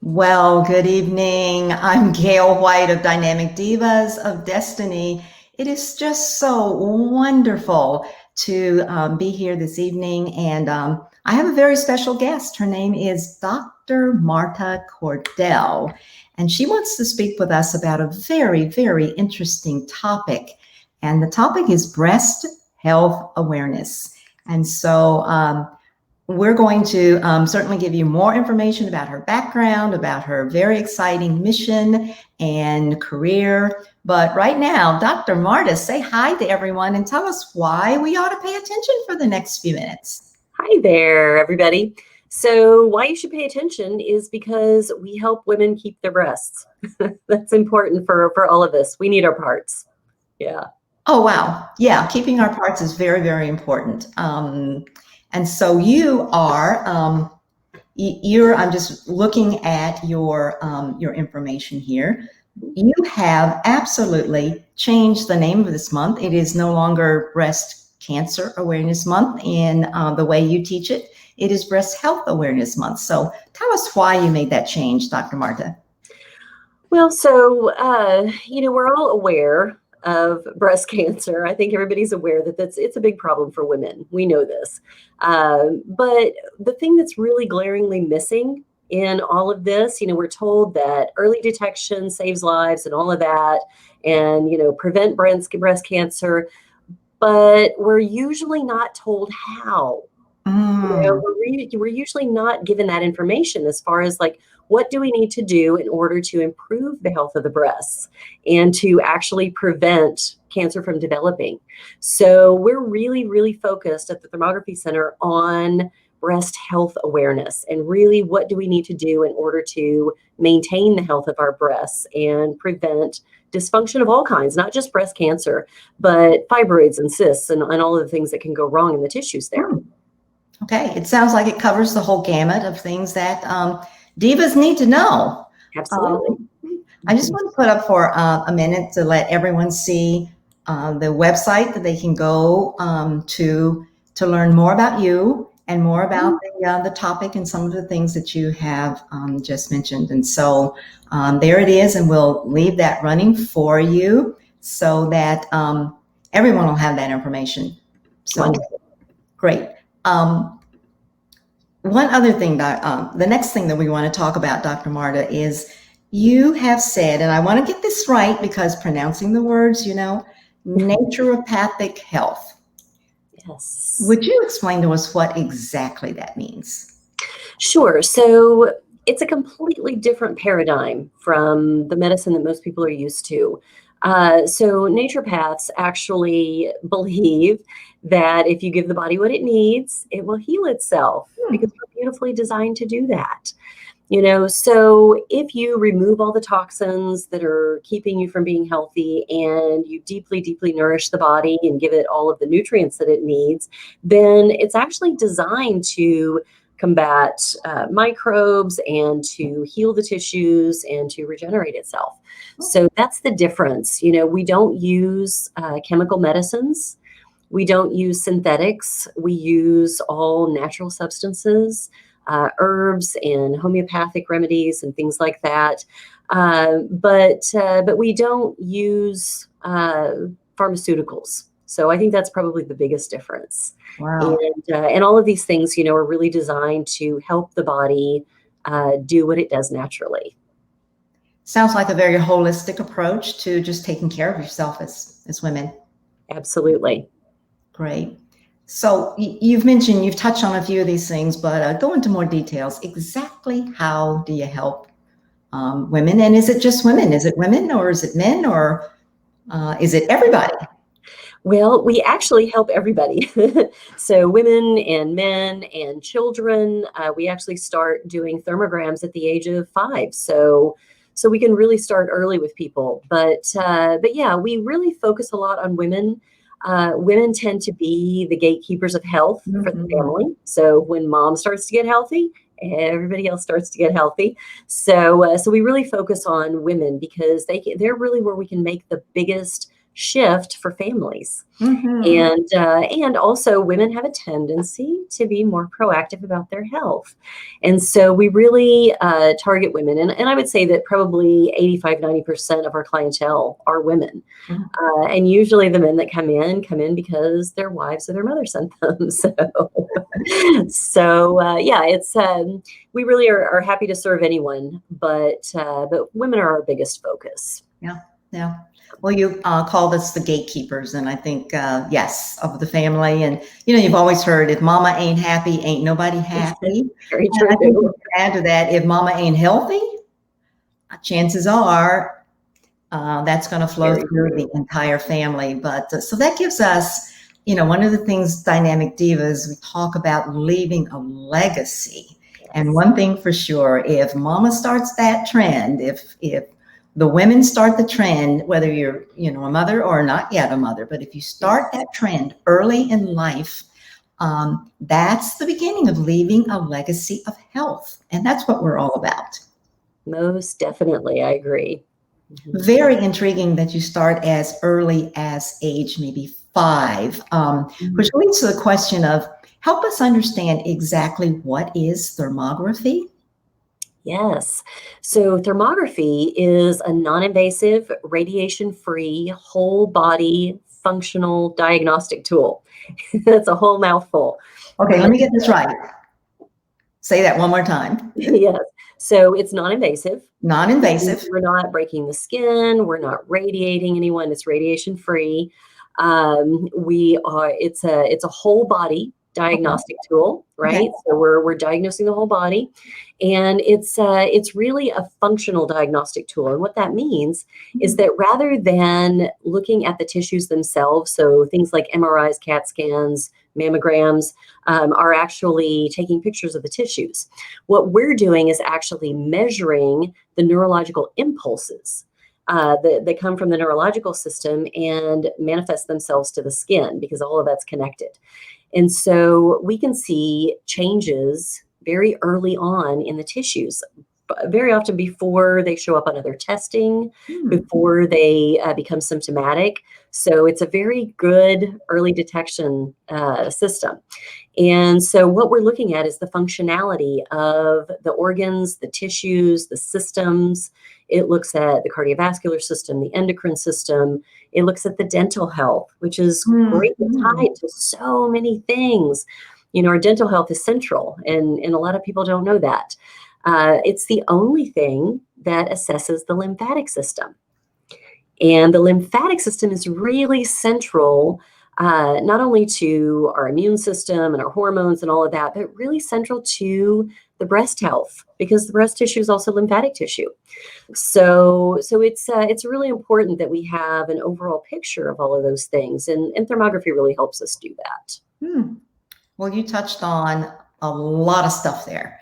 Well, good evening. I'm Gail White of Dynamic Divas of Destiny. It is just so wonderful to be here this evening. And I have a very special guest. Her name is Dr. Marta Cordell. And she wants to speak with us about a very, very interesting topic. And the topic is breast health awareness. And so we're going to certainly give you more information about her background, about her very exciting mission and career. But right now, Dr. Marta, say hi to everyone and tell us why we ought to pay attention for the next few minutes. Hi there, everybody. So why you should pay attention is because we help women keep their breasts. That's important for all of us. We need our parts. Yeah. Oh, wow. Yeah, keeping our parts is very, very important. And so you are, I'm just looking at your information here. You have absolutely changed the name of this month. It is no longer Breast Cancer Awareness Month in the way you teach it. It is Breast Health Awareness Month. So tell us why you made that change, Dr. Marta. Well, so, we're all aware of breast cancer. I think everybody's aware that it's a big problem for women. We know this. But the thing that's really glaringly missing in all of this, we're told that early detection saves lives and all of that, and, prevent breast cancer, but we're usually not told how. We're usually not given that information as far as like, what do we need to do in order to improve the health of the breasts and to actually prevent cancer from developing? So we're really, really focused at the Thermography Center on breast health awareness and really what do we need to do in order to maintain the health of our breasts and prevent dysfunction of all kinds, not just breast cancer, but fibroids and cysts and all of the things that can go wrong in the tissues there. Okay, it sounds like it covers the whole gamut of things that divas need to know. Absolutely. I just want to put up for a minute to let everyone see the website that they can go to learn more about you and more about the topic and some of the things that you have just mentioned. And so there it is, and we'll leave that running for you so that everyone will have that information. So wonderful. Great. One other thing that the next thing that we want to talk about, Dr. Marta, is you have said, and I want to get this right because pronouncing the words, naturopathic health. Yes. Would you explain to us what exactly that means? Sure. So it's a completely different paradigm from the medicine that most people are used to. So naturopaths actually believe that if you give the body what it needs, it will heal itself because we're beautifully designed to do that. So if you remove all the toxins that are keeping you from being healthy and you deeply, deeply nourish the body and give it all of the nutrients that it needs, then it's actually designed to combat microbes and to heal the tissues and to regenerate itself. So that's the difference. We don't use chemical medicines. We don't use synthetics. We use all natural substances, herbs and homeopathic remedies and things like that. But we don't use pharmaceuticals. So I think that's probably the biggest difference. Wow. And all of these things, are really designed to help the body do what it does naturally. Sounds like a very holistic approach to just taking care of yourself as women. Absolutely. Great. So you've touched on a few of these things, but go into more details. Exactly how do you help women? And is it just women? Is it women or is it men or is it everybody? Well, we actually help everybody. So women and men and children, we actually start doing thermograms at the age of 5. So we can really start early with people. But yeah, we really focus a lot on women. Women tend to be the gatekeepers of health for the family. So when mom starts to get healthy, everybody else starts to get healthy. So we really focus on women because they're really where we can make the biggest shift for families. Mhm. And also women have a tendency to be more proactive about their health. And so we really target women. And I would say that probably 85–90% of our clientele are women. Mhm. And usually the men that come in because their wives or their mother sent them. So yeah, it's we really are happy to serve anyone, but women are our biggest focus. Yeah, yeah. Well, you called us the gatekeepers, and I think yes, of the family. And you've always heard, if mama ain't happy, ain't nobody happy. Very And I think you true. can add to that, if mama ain't healthy, chances are that's going to flow Very through the true. entire family. But so that gives us, one of the things Dynamic Divas, we talk about leaving a legacy. And Yes. one thing for sure, if mama starts that trend, if the women start the trend, whether you're, a mother or not yet a mother, but if you start Yes. that trend early in life, that's the beginning of leaving a legacy of health. And that's what we're all about. Most definitely. I agree. Mhm. Very intriguing that you start as early as age maybe 5, which Mhm. leads to the question of, help us understand exactly what is thermography. Yes. So thermography is a non-invasive, radiation-free, whole body functional diagnostic tool. That's a whole mouthful. Okay, let But me get this right. Say that one more time. yes, so it's non-invasive. That means Non-invasive. we're not breaking the skin, we're not radiating anyone, it's radiation-free. We are it's a whole body Okay. diagnostic tool, Okay. right? So we're diagnosing the whole body, and it's really a functional diagnostic tool. And what that means is that rather than looking at the tissues themselves, so things like MRIs, CAT scans, mammograms, are actually taking pictures of the tissues. What we're doing is actually measuring the neurological impulses that come from the neurological system and manifest themselves to the skin, because all of that's connected. And so we can see changes very early on in the tissues, very often before they show up on other testing, Hmm. before they become symptomatic. So it's a very good early detection system. And so what we're looking at is the functionality of the organs, the tissues, the systems. It looks at the cardiovascular system, the endocrine system. It looks at the dental health, which is greatly Mhm. tied to so many things. Our dental health is central, and a lot of people don't know that. It's the only thing that assesses the lymphatic system. And the lymphatic system is really central, not only to our immune system and our hormones and all of that, but really central to the breast health, because the breast tissue is also lymphatic tissue. So it's really important that we have an overall picture of all of those things, and thermography really helps us do that. Hmm. Well, you touched on a lot of stuff there,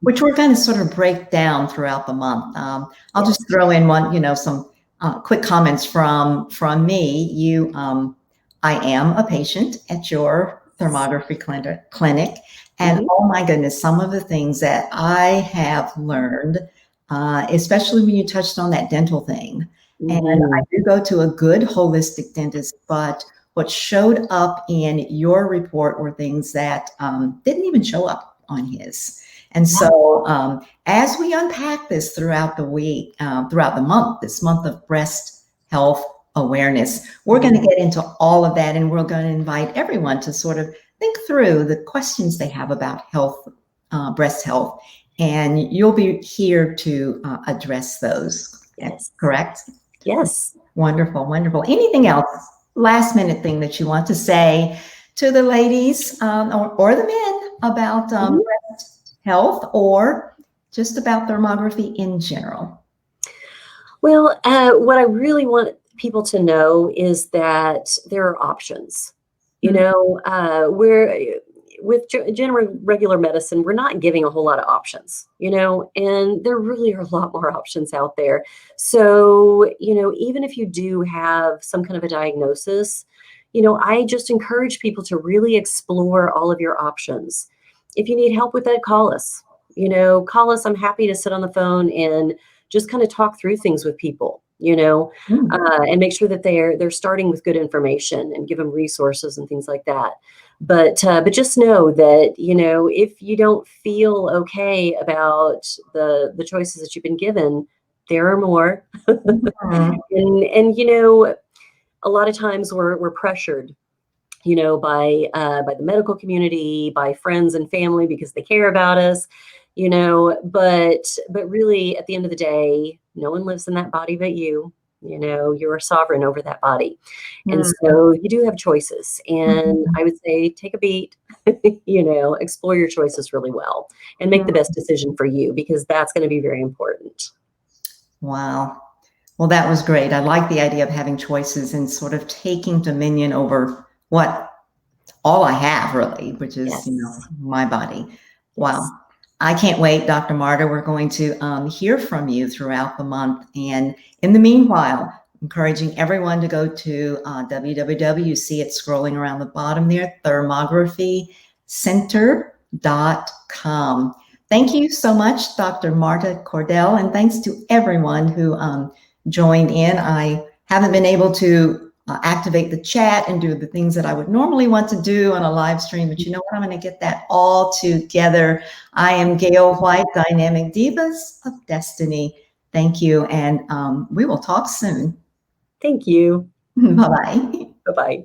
which we're going to sort of break down throughout the month. I'll just Yes. throw in some quick comments from me. I am a patient at your thermography clinic, and Mhm. oh my goodness, some of the things that I have learned, especially when you touched on that dental thing. And I Mhm. do go to a good holistic dentist, but what showed up in your report were things that didn't even show up on his. And Yeah. so, as we unpack this throughout the week, throughout the month, this month of breast health awareness, we're going to Mhm. get into all of that, and we're going to invite everyone to sort of think through the questions they have about health, breast health, and you'll be here to address those. Yes. Correct? Yes. Wonderful, wonderful. Anything else, last minute thing that you want to say to the ladies or the men about Mhm. breast health, or just about thermography in general? Well, what I really want people to know is that there are options. Mm. We're with general regular medicine, we're not giving a whole lot of options, and there really are a lot more options out there. So, even if you do have some kind of a diagnosis, I just encourage people to really explore all of your options. If you need help with that, call us. Call us. I'm happy to sit on the phone and just kind of talk through things with people. Mm. and make sure that they're starting with good information and give them resources and things like that. But just know that, if you don't feel okay about the choices that you've been given, there are more. Mhm. And a lot of times we're pressured, by the medical community, by friends and family because they care about us, but really at the end of the day, no one lives in that body but you. You're a sovereign over that body. And Mm. so you do have choices. And Mhm. I would say take a beat, explore your choices really well and make the best decision for you, because that's going to be very important. Wow. Well, that was great. I like the idea of having choices and sort of taking dominion over what all I have really, which is, Yes. my body. Wow. Yes. I can't wait, Dr. Marta. We're going to hear from you throughout the month. And in the meanwhile, encouraging everyone to go to www. You see it scrolling around the bottom there, thermographycenter.com. Thank you so much, Dr. Marta Cordell, and thanks to everyone who joined in. I haven't been able to activate the chat and do the things that I would normally want to do on a live stream, but you know what? I'm going to get that all together. I am Gail White, Dynamic Divas of Destiny. Thank you, and we will talk soon. Thank you. Bye-bye. Bye-bye.